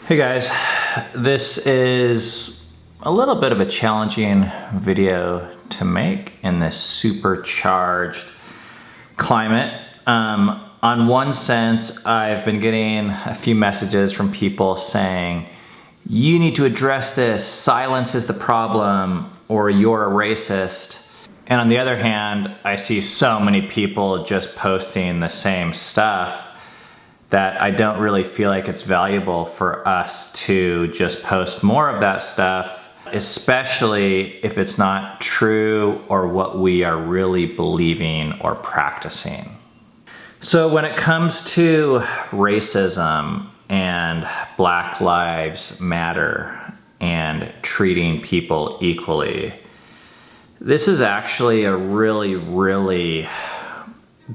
Hey guys, this is a little bit of a challenging video to make in this supercharged climate. On one sense, I've been getting a few messages from people saying, you need to address this, silence is the problem, or you're a racist. And on the other hand, I see so many people just posting the same stuff that I don't really feel like it's valuable for us to just post more of that stuff, especially if it's not true or what we are really believing or practicing. So when it comes to racism and Black Lives Matter and treating people equally, this is actually a really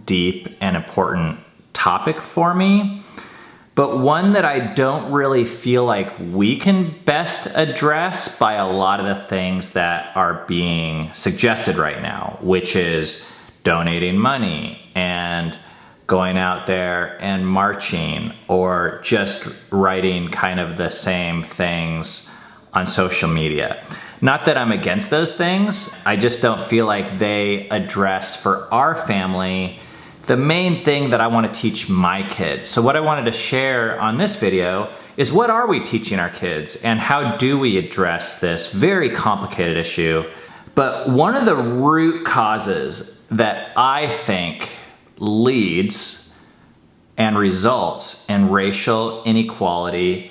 deep and important topic for me, but one that I don't really feel like we can best address by a lot of the things that are being suggested right now, which is donating money and going out there and marching or just writing kind of the same things on social media. Not that I'm against those things, I just don't feel like they address for our family the main thing that I want to teach my kids. So what I wanted to share on this video is what are we teaching our kids and how do we address this very complicated issue. But one of the root causes that I think leads and results in racial inequality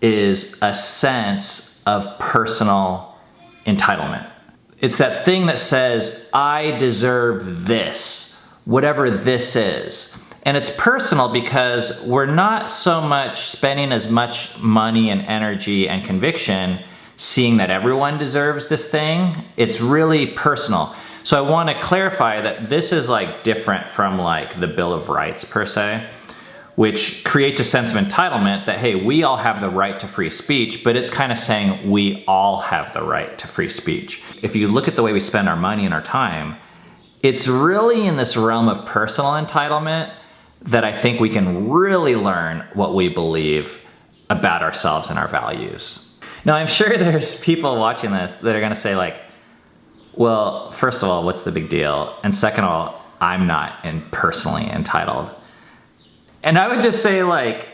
is a sense of personal entitlement. It's that thing that says, I deserve this, whatever this is. And it's personal because we're not so much spending as much money and energy and conviction seeing that everyone deserves this thing. It's really personal. So I want to clarify that this is like different from like the Bill of Rights per se, which creates a sense of entitlement that, hey, we all have the right to free speech, but it's kind of saying we all have the right to free speech. If you look at the way we spend our money and our time, it's really in this realm of personal entitlement that I think we can really learn what we believe about ourselves and our values. Now, I'm sure there's people watching this that are gonna say like, well, first of all, what's the big deal? And second of all, I'm not personally entitled. And I would just say like,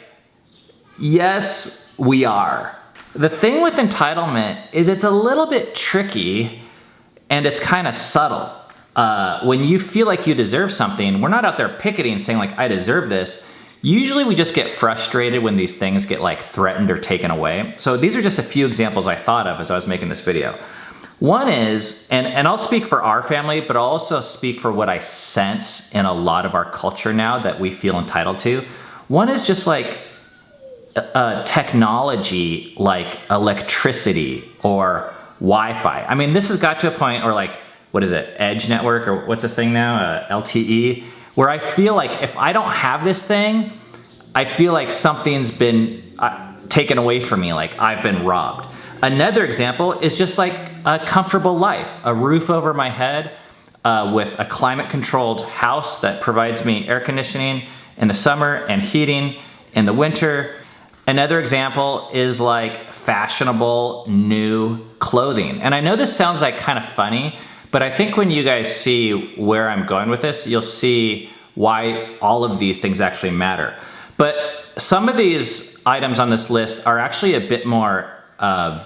yes, we are. The thing with entitlement is it's a little bit tricky and it's kind of subtle. When you feel like you deserve something, we're not out there picketing saying like, I deserve this. Usually we just get frustrated when these things get like threatened or taken away. So these are just a few examples I thought of as I was making this video. One is, and I'll speak for our family, but I'll also speak for what I sense in a lot of our culture now that we feel entitled to. One is just like technology, like electricity or Wi-Fi. I mean, this has got to a point where like, what is it, Edge Network, or what's the thing now, LTE, where I feel like if I don't have this thing, I feel like something's been taken away from me, like I've been robbed. Another example is just like a comfortable life, a roof over my head with a climate-controlled house that provides me air conditioning in the summer and heating in the winter. Another example is like fashionable new clothing. And I know this sounds like kind of funny, but I think when you guys see where I'm going with this, you'll see why all of these things actually matter. But some of these items on this list are actually a bit more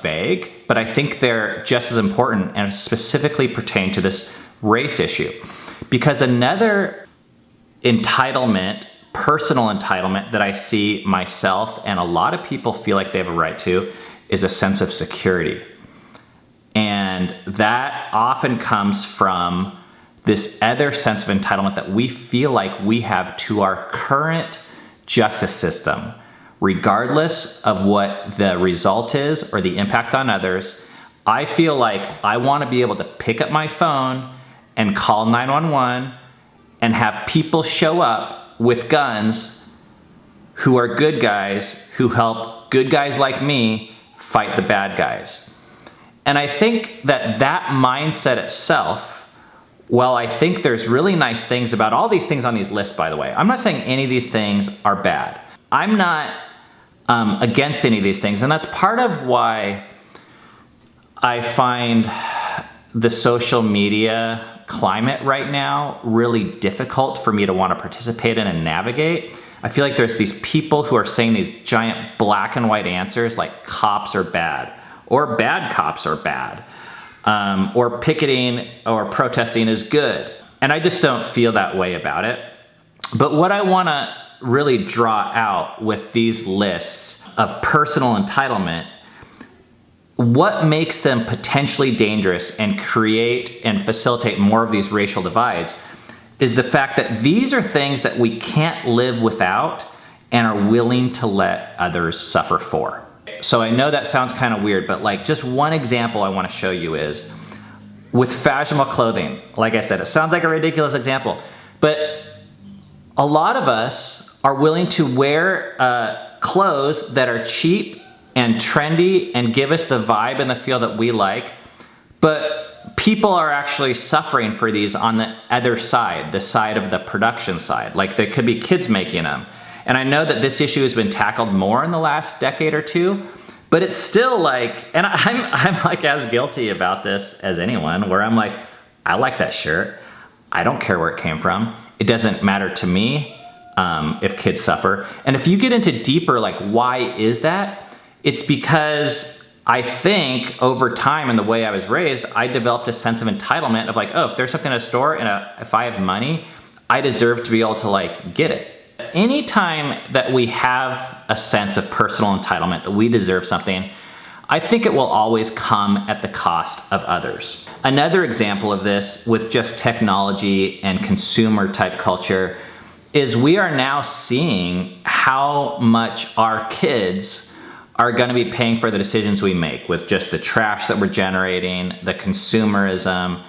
vague, but I think they're just as important and specifically pertain to this race issue. Because another entitlement, personal entitlement that I see myself and a lot of people feel like they have a right to is a sense of security. And that often comes from this other sense of entitlement that we feel like we have to our current justice system. Regardless of what the result is or the impact on others, I feel like I want to be able to pick up my phone and call 911 and have people show up with guns who are good guys who help good guys like me fight the bad guys. And I think that that mindset itself, while I think there's really nice things about all these things on these lists, by the way, I'm not saying any of these things are bad. I'm not against any of these things. And that's part of why I find the social media climate right now really difficult for me to want to participate in and navigate. I feel like there's these people who are saying these giant black and white answers like cops are bad or bad cops are bad, or picketing or protesting is good. And I just don't feel that way about it. But what I want to really draw out with these lists of personal entitlement, what makes them potentially dangerous and create and facilitate more of these racial divides is the fact that these are things that we can't live without and are willing to let others suffer for. So I know that sounds kind of weird, but like just one example I want to show you is with fashionable clothing. Like I said, it sounds like a ridiculous example, but a lot of us are willing to wear clothes that are cheap and trendy and give us the vibe and the feel that we like, but people are actually suffering for these on the other side, the side of the production side. Like there could be kids making them. And I know that this issue has been tackled more in the last decade or two, but it's still like, and I'm like as guilty about this as anyone, where I'm like, I like that shirt. I don't care where it came from. It doesn't matter to me if kids suffer. And if you get into deeper, like why is that? It's because I think over time and the way I was raised, I developed a sense of entitlement of like, oh, if there's something in a store and if I have money, I deserve to be able to like get it. Anytime that we have a sense of personal entitlement, that we deserve something, I think it will always come at the cost of others. Another example of this with just technology and consumer type culture is we are now seeing how much our kids are going to be paying for the decisions we make with just the trash that we're generating, the consumerism,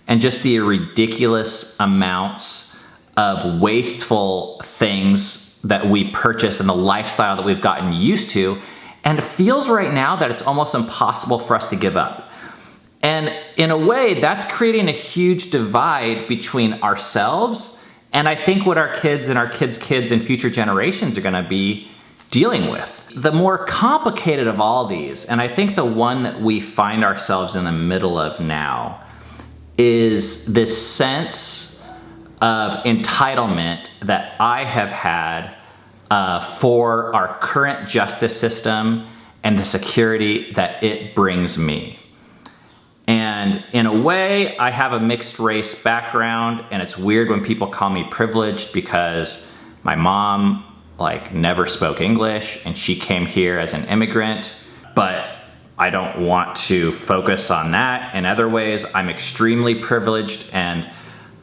and just the ridiculous amounts of wasteful things that we purchase and the lifestyle that we've gotten used to. And it feels right now that it's almost impossible for us to give up. And in a way, that's creating a huge divide between ourselves and I think what our kids and our kids' kids and future generations are going to be dealing with. The more complicated of all these, and I think the one that we find ourselves in the middle of now, is this sense of entitlement that I have had for our current justice system and the security that it brings me. And in a way, I have a mixed race background, and it's weird when people call me privileged because my mom never spoke English and she came here as an immigrant, but I don't want to focus on that. In other ways, I'm extremely privileged and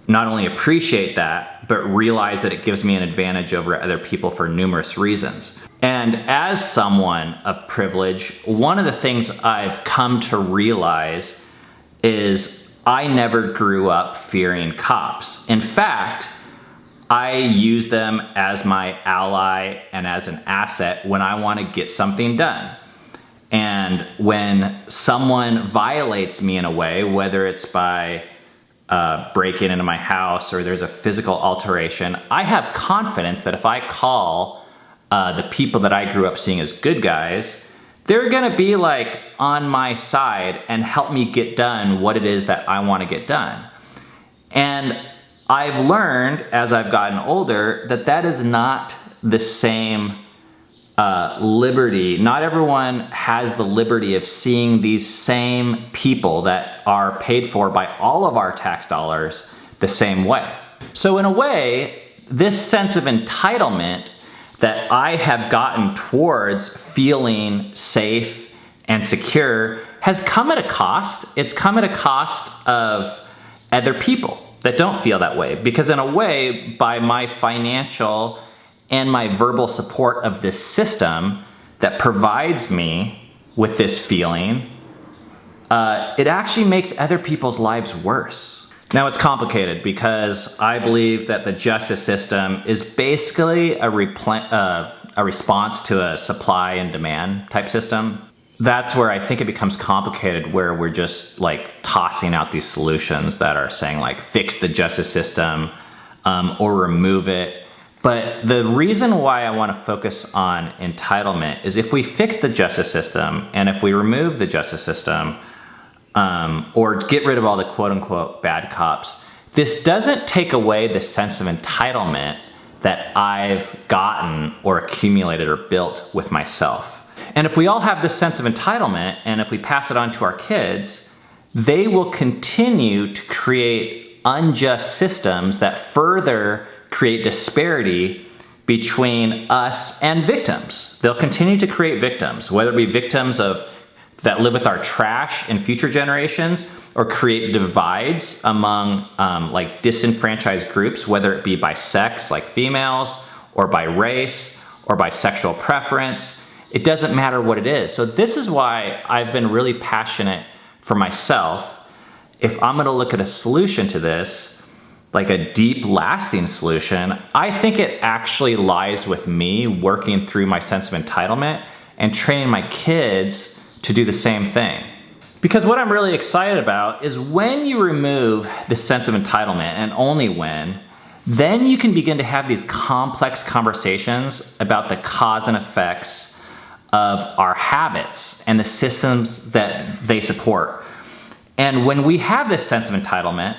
not only appreciate that, but realize that it gives me an advantage over other people for numerous reasons. And as someone of privilege, one of the things I've come to realize is I never grew up fearing cops. In fact, I use them as my ally and as an asset when I want to get something done. And when someone violates me in a way, whether it's by breaking into my house or there's a physical alteration, I have confidence that if I call the people that I grew up seeing as good guys, they're gonna be on my side and help me get done what it is that I want to get done. And I've learned as I've gotten older that that is not the same liberty. Not everyone has the liberty of seeing these same people that are paid for by all of our tax dollars the same way. So in a way, this sense of entitlement that I have gotten towards feeling safe and secure has come at a cost. It's come at a cost of other people that don't feel that way. Because in a way, by my financial and my verbal support of this system that provides me with this feeling, it actually makes other people's lives worse. Now it's complicated because I believe that the justice system is basically a response to a supply and demand type system. That's where I think it becomes complicated, where we're just tossing out these solutions that are saying fix the justice system or remove it. But the reason why I want to focus on entitlement is if we fix the justice system and if we remove the justice system, or get rid of all the quote unquote bad cops, this doesn't take away the sense of entitlement that I've gotten or accumulated or built with myself. And if we all have this sense of entitlement, and if we pass it on to our kids, they will continue to create unjust systems that further create disparity between us and victims. They'll continue to create victims, whether it be victims that live with our trash in future generations, or create divides among like disenfranchised groups, whether it be by sex, like females, or by race, or by sexual preference. It doesn't matter what it is. So this is why I've been really passionate for myself. If I'm gonna look at a solution to this, like a deep, lasting solution, I think it actually lies with me working through my sense of entitlement and training my kids to do the same thing. Because what I'm really excited about is when you remove the sense of entitlement, and only when, then you can begin to have these complex conversations about the cause and effects of our habits and the systems that they support. And when we have this sense of entitlement,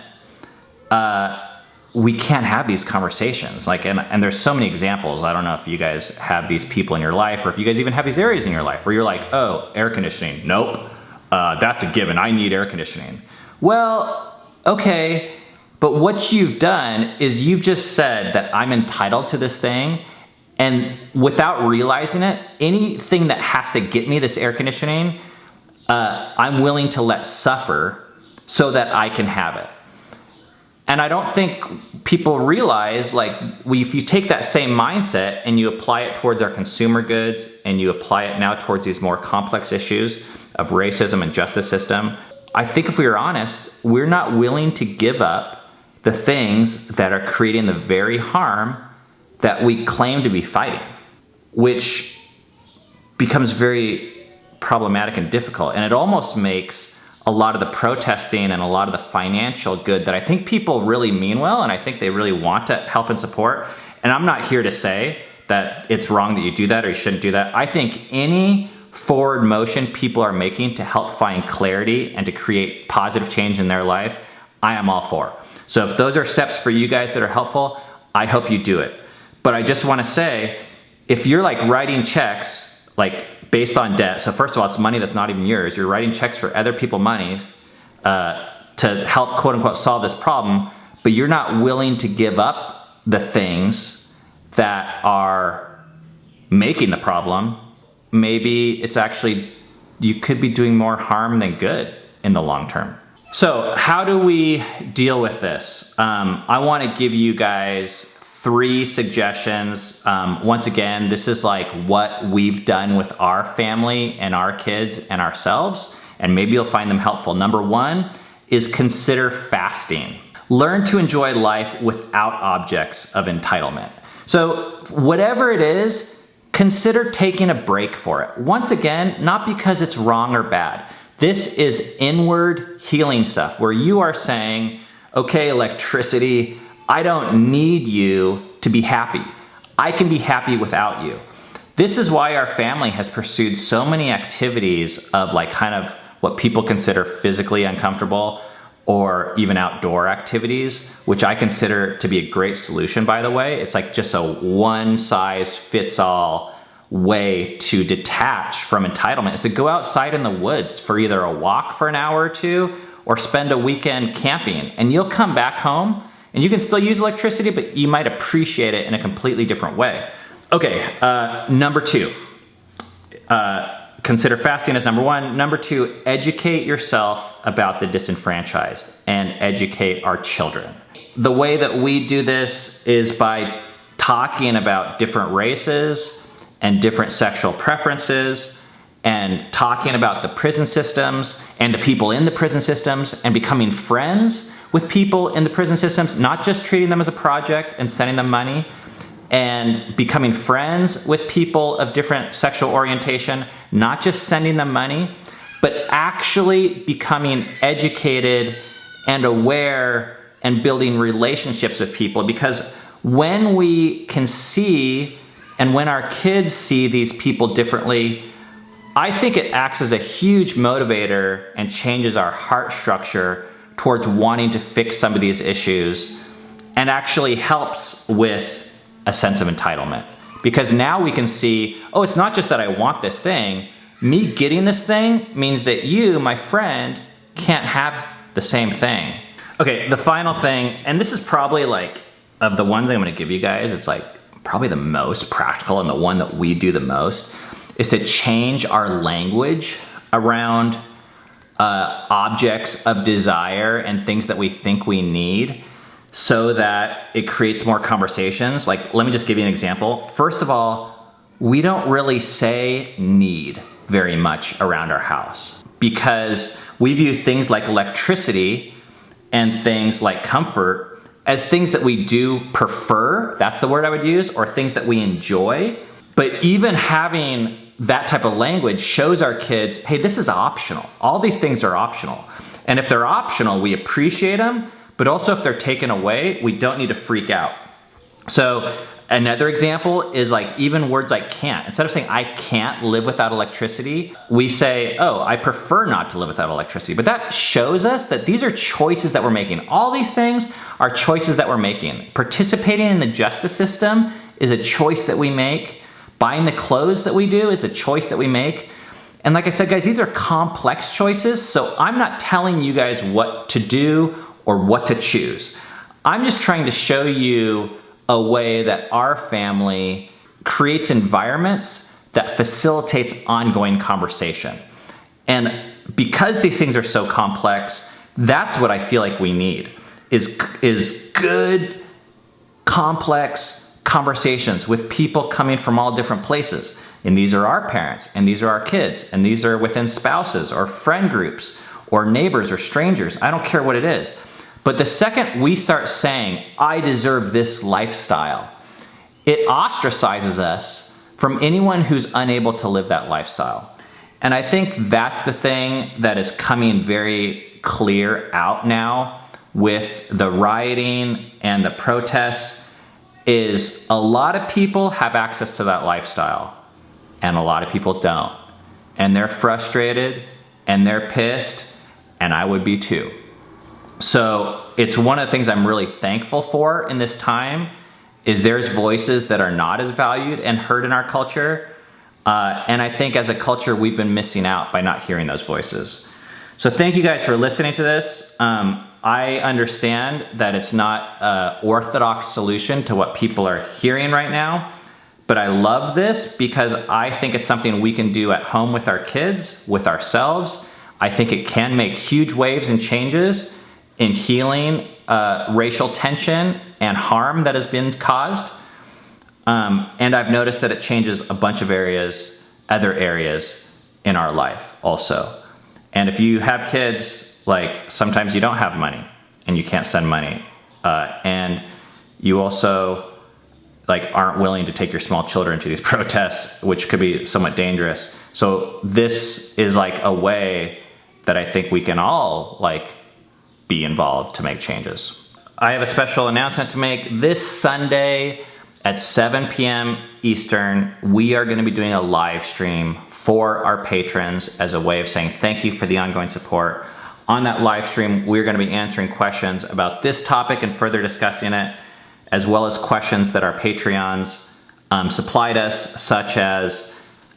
we can't have these conversations. Like, and there's so many examples. I don't know if you guys have these people in your life, or if you guys even have these areas in your life where you're like, oh, air conditioning, nope, that's a given, I need air conditioning. Well, okay, but what you've done is you've just said that I'm entitled to this thing, and without realizing it, anything that has to get me this air conditioning, I'm willing to let suffer so that I can have it. And I don't think people realize, like, if you take that same mindset and you apply it towards our consumer goods, and you apply it now towards these more complex issues of racism and justice system, I think if we are honest, we're not willing to give up the things that are creating the very harm that we claim to be fighting, which becomes very problematic and difficult. And it almost makes a lot of the protesting and a lot of the financial good that I think people really mean well, and I think they really want to help and support. And I'm not here to say that it's wrong that you do that or you shouldn't do that. I think any forward motion people are making to help find clarity and to create positive change in their life, I am all for. So if those are steps for you guys that are helpful, I hope you do it. But I just want to say, if you're like writing checks, like based on debt, so first of all, it's money that's not even yours. You're writing checks for other people money to help quote unquote solve this problem, but you're not willing to give up the things that are making the problem. Maybe it's actually, you could be doing more harm than good in the long term. So how do we deal with this? I want to give you guys 3 suggestions. Once again, this is like what we've done with our family and our kids and ourselves, and maybe you'll find them helpful. Number 1 is consider fasting. Learn to enjoy life without objects of entitlement. So whatever it is, consider taking a break for it. Once again, not because it's wrong or bad. This is inward healing stuff where you are saying, okay, electricity, I don't need you to be happy. I can be happy without you. This is why our family has pursued so many activities of like kind of what people consider physically uncomfortable or even outdoor activities, which I consider to be a great solution, by the way. It's like just a one size fits all way to detach from entitlement is to go outside in the woods for either a walk for an hour or 2 or spend a weekend camping, and you'll come back home and you can still use electricity, but you might appreciate it in a completely different way. Okay, number 2, consider fasting as number 1. Number 2, educate yourself about the disenfranchised and educate our children. The way that we do this is by talking about different races and different sexual preferences, and talking about the prison systems and the people in the prison systems, and becoming friends with people in the prison systems, not just treating them as a project and sending them money, and becoming friends with people of different sexual orientation, not just sending them money, but actually becoming educated and aware and building relationships with people. Because when we can see and when our kids see these people differently, I think it acts as a huge motivator and changes our heart structure towards wanting to fix some of these issues, and actually helps with a sense of entitlement. Because now we can see, oh, it's not just that I want this thing. Me getting this thing means that you, my friend, can't have the same thing. Okay, the final thing, and this is probably like, of the ones I'm gonna give you guys, it's like probably the most practical and the one that we do the most, is to change our language around objects of desire and things that we think we need, so that it creates more conversations. Like, let me just give you an example. First of all, we don't really say need very much around our house, because we view things like electricity and things like comfort as things that we do prefer, that's the word I would use, or things that we enjoy. But even having that type of language shows our kids, hey, this is optional. All these things are optional. And if they're optional, we appreciate them, but also if they're taken away, we don't need to freak out. So another example is like even words like can't. Instead of saying I can't live without electricity, we say, oh, I prefer not to live without electricity. But that shows us that these are choices that we're making. All these things are choices that we're making. Participating in the justice system is a choice that we make. Buying the clothes that we do is a choice that we make. And like I said, guys, these are complex choices, so I'm not telling you guys what to do or what to choose. I'm just trying to show you a way that our family creates environments that facilitates ongoing conversation. And because these things are so complex, that's what I feel like we need, is good, complex conversations with people coming from all different places. And these are our parents, and these are our kids, and these are within spouses or friend groups or neighbors or strangers. I don't care what it is. But the second we start saying, I deserve this lifestyle, it ostracizes us from anyone who's unable to live that lifestyle. And I think that's the thing that is coming very clear out now with the rioting and the protests, is a lot of people have access to that lifestyle and a lot of people don't. And they're frustrated and they're pissed, and I would be too. So it's one of the things I'm really thankful for in this time, is there's voices that are not as valued and heard in our culture. And I think as a culture, we've been missing out by not hearing those voices. So thank you guys for listening to this. I understand that it's not an orthodox solution to what people are hearing right now, but I love this because I think it's something we can do at home with our kids, with ourselves. I think it can make huge waves and changes in healing racial tension and harm that has been caused. And I've noticed that it changes a bunch of other areas in our life also. And if you have kids, like sometimes you don't have money and you can't send money. And you also like aren't willing to take your small children to these protests, which could be somewhat dangerous. So this is like a way that I think we can all like be involved to make changes. I have a special announcement to make. This Sunday at 7 p.m. Eastern, we are going to be doing a live stream for our patrons as a way of saying thank you for the ongoing support. On that live stream, we're going to be answering questions about this topic and further discussing it, as well as questions that our Patreons supplied us, such as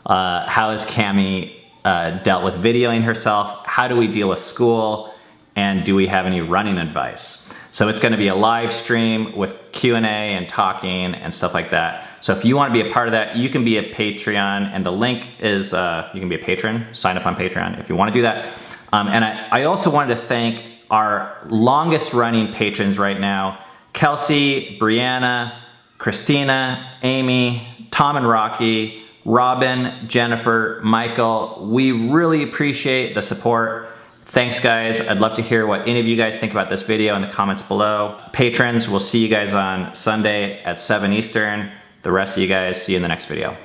how has Cami dealt with videoing herself? How do we deal with school? And do we have any running advice? So it's going to be a live stream with Q&A and talking and stuff like that. So if you want to be a part of that, you can be a Patreon, and the link is you can be a patron. Sign up on Patreon if you want to do that. And I also wanted to thank our longest running patrons right now: Kelsey, Brianna, Christina, Amy, Tom and Rocky, Robin, Jennifer, Michael. We really appreciate the support. Thanks, guys. I'd love to hear what any of you guys think about this video in the comments below. Patrons, we'll see you guys on Sunday at 7 Eastern. The rest of you guys, see you in the next video.